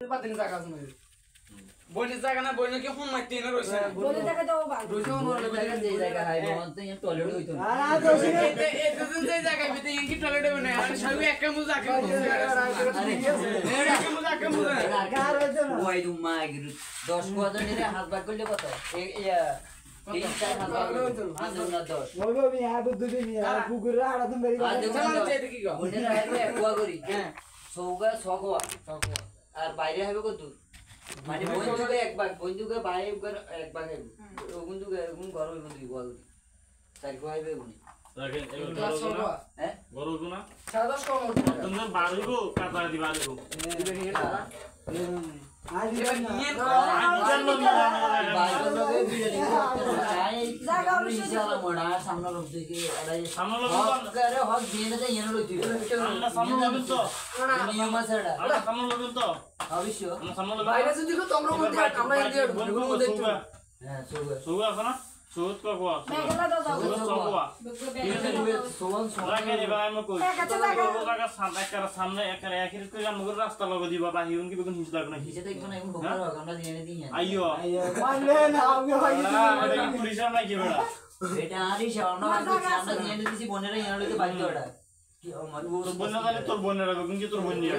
বাতিন জায়গা আছে বইনের জায়গা না বইনে কি ফোন মারতে না রইছে বইনের জায়গা দাও বাবা রইছে ওর জায়গা যে জায়গা হাই বলতে এই টয়লেট হইতো না এতে দিন যে জায়গা বিতে কি টয়লেট হবে না আর সবই এক কামু জায়গা আরে এক কামু জায়গা ওই দুমা গির 10 কথা নিয়ে হাত বার করলে কত ইয়া 3-4 হাত বার হাত না 10 বলবো আমি হাত দুদি নি আর কুকুর আড়া তুমি বেরি চলো চেতে কি গো বনে রাখবে একোয়া করি হ্যাঁ সৌগা ছগোয়া আর বাইরে হবে কত মানে বন্ধুকে একবার বন্ধুকে বাইরে একবার বন্ধুকে এরকম ঘর হইব দুই গোয়া করি চার গোয়া হইবে উনি রাখেন ক্লাস করব হ্যাঁ গরু গুনা 10.5 কম তোমরা বাড়িগো কাটা দিবা দেবো দিবে নি এটা আজ এবার নিয়ে বাইরে লগে বিড়ি চাই জায়গা ইনশাআল্লাহ মোড়া সামনে লোক দেখি আড়াই সামনে লোক করে হক দিয়ে না এনে লইতি আমরা সামনে লোক তো নিয়ম আছে এটা আমরা সামনে লোক তো অবশ্য আমরা সামনে লোক বাইরে যদি তো তোমরা বলতে আমরা এদিকে এগুলো মধ্যে একটু হ্যাঁ সৌগা সুগা আছে না সুত কো কোয়া মেঘলা দাও দাও সুত কোয়া সোয়ান রাখেন এবার আমি কই জায়গা সামনে একার সামনে একার একই করে আমগর রাস্তা লগো দিবা বাহিরুন কি বেগুন হিস লাগবে না হিসে দেখব না এখন ঢোকার হোক আমরা দিয়ে দিই আইয়ো মানলে না আমি ভাই এটা কি পুলিশ নাই কি বেড়া এটা আরি সামনে আমরা দিয়ে দিছি বনেরা এনে লইতে বাধ্য এটা কি আমার তোর বোন না তোর বোনের রাখো কিন্তু তোর বোন নিয়ে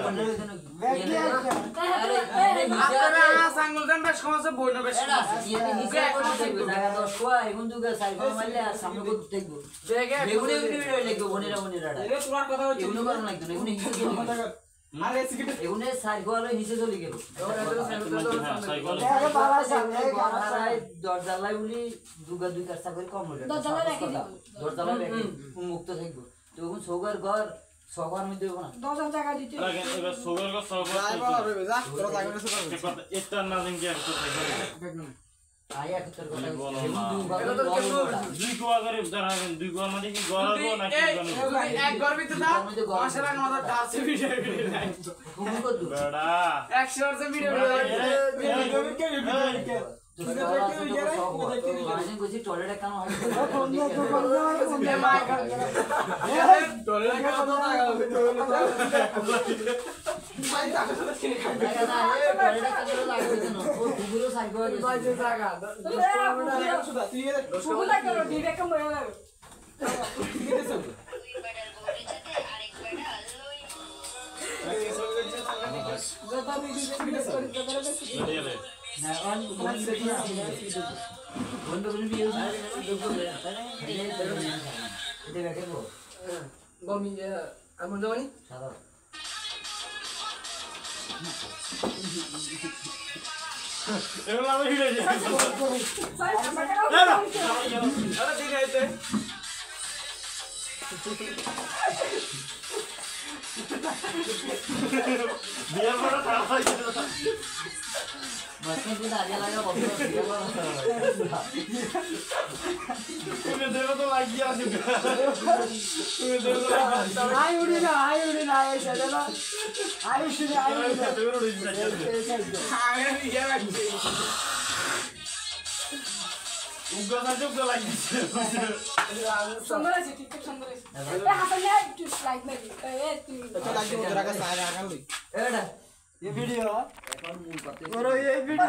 আপনারা সাঙ্গল গান বেশ সমস্যা বইনো বেশ এটা ইয়ে নিচে করে দেখবে টাকা 10 কোয়া এখন তো সাইকেল মারলে আর সামনে কত দেখবো জায়গা বেগুনে ভিডিও লিখবো বনেরা এটা তোমার কথা হচ্ছে এগুলো করার লাগতো না এগুলো হিসে চলে আরে সিকিট এগুলো সাইকেল হিসে চলে গেল সাইকেল আরে বাবা সামনে দরজালাই বলি দুগা দুই কাজ করে কম হলো দরজালাই রাখি দিব। দরজালাই রাখি মুক্ত থাকবো তখন সৌগার ঘর সবার মধ্যে হবো না 10 টাকা দিতে রাখেন এবার সুগার কো সব এটা না দিন কি একটা আয়া তোর কথা বলো দুই গোয়া করে দাঁড়াবেন দুই গোয়া মানে কি গড়াবো না কি এক ঘর ভিতরে দাও মাশাআল্লাহ আমাদের ডাসে ভিডিও নাই তুমি কত বেড়া 100 এর ভিডিও টয়লেট কেন হয় পুকুরটা করো দিবে কম হয়ে গেল দাদা দিদি করে দাদা না অন বন্ধ করে দিয়ে এটা দেখো গমি আমন জমানি সাদা এগুলো আমি হিলে যাই আরে ঠিক আছে বিয়ার বড় খারাপ হয়ে গেল মাঝখানে যদি আগে লাগা বন্ধ তুমি দেবো তো লাগিয়ে আছে তুমি দেবো আই উড়ি না এসে দাদা আই শুনে আই উড়ি না তুমি উড়ে যাচ্ছে আগে ইয়া লাগছে উগ্র লাগিয়েছে সুন্দর আছে টিকটক সুন্দর আছে এ হাসানে একটু লাইক মেরি এ তুই এটা এই ভিডিও এখন মূল কথা ওর এই ভিডিও